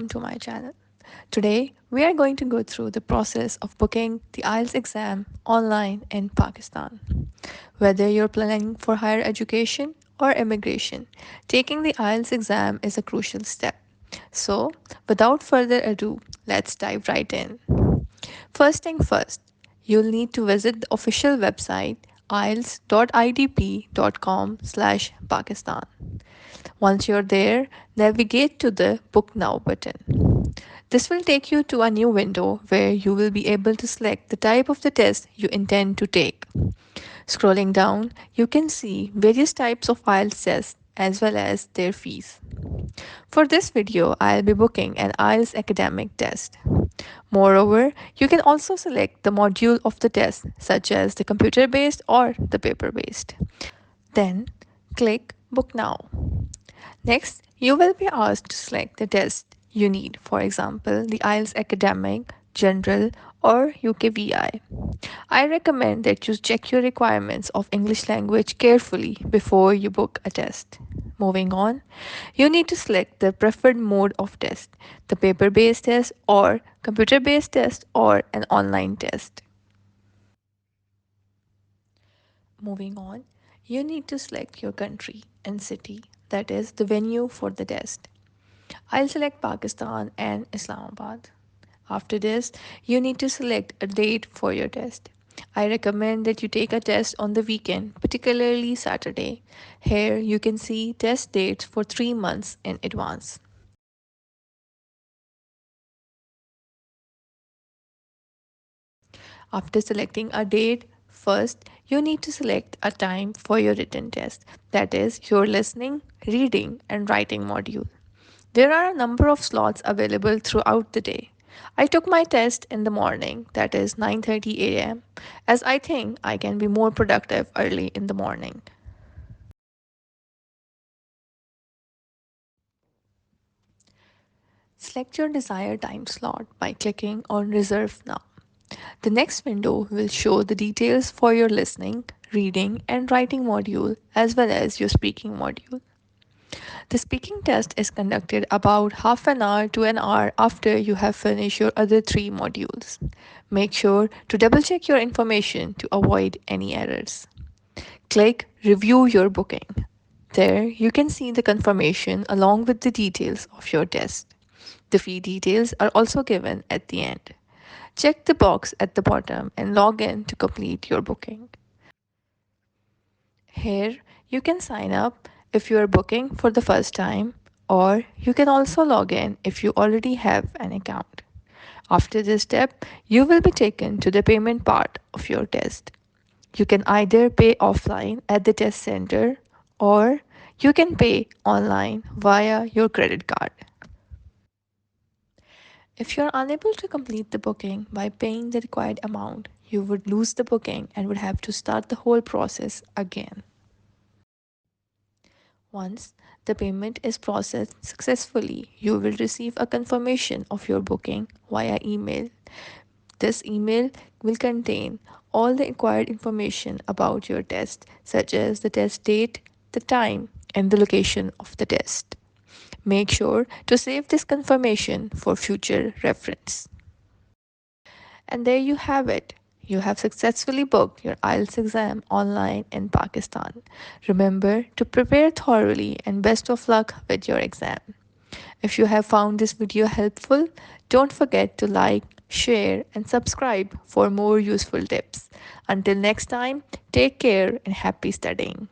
welcome to my channel. Today, we are going to go through the process of booking the IELTS exam online in Pakistan. Whether you're planning for higher education or immigration, taking the IELTS exam is a crucial step. So, without further ado, let's dive right in. First thing first, you'll need to visit the official website ielts.idp.com/Pakistan. Once you're there, navigate to the Book Now button. This will take you to a new window where you will be able to select the type of the test you intend to take. Scrolling down, you can see various types of IELTS tests as well as their fees. For this video, I'll be booking an IELTS academic test. Moreover, you can also select the module of the test, such as the computer based or the paper based. Then, click Book Now. Next, you will be asked to select the test you need, for example, the IELTS Academic, General, or UKVI. I recommend that you check your requirements of English language carefully before you book a test. Moving on, you need to select the preferred mode of test, the paper based test, or computer based test, or an online test. Moving on, you need to select your country and city, that is, the venue for the test. I'll select Pakistan and Islamabad. After this, you need to select a date for your test. I recommend that you take a test on the weekend, particularly Saturday. Here, you can see test dates for 3 months in advance. After selecting a date, first you need to select a time for your written test, that is, your listening, reading, and writing module. There are a number of slots available throughout the day. I took my test in the morning, that is 9:30 a.m., as I think I can be more productive early in the morning. Select your desired time slot by clicking on Reserve Now. The next window will show the details for your listening, reading, and writing module as well as your speaking module. The speaking test is conducted about half an hour to an hour after you have finished your other three modules. Make sure to double check your information to avoid any errors. Click Review Your Booking. There, you can see the confirmation along with the details of your test. The fee details are also given at the end. Check the box at the bottom and log in to complete your booking. Here, you can sign up if you are booking for the first time, or you can also log in if you already have an account. After this step, you will be taken to the payment part of your test. You can either pay offline at the test center or you can pay online via your credit card. If you are unable to complete the booking by paying the required amount, you would lose the booking and would have to start the whole process again. Once the payment is processed successfully, you will receive a confirmation of your booking via email. This email will contain all the required information about your test, such as the test date, the time, and the location of the test. Make sure to save this confirmation for future reference. And there you have it. You have successfully booked your IELTS exam online in Pakistan. Remember to prepare thoroughly and best of luck with your exam. If you have found this video helpful, don't forget to like, share, and subscribe for more useful tips. Until next time, take care and happy studying.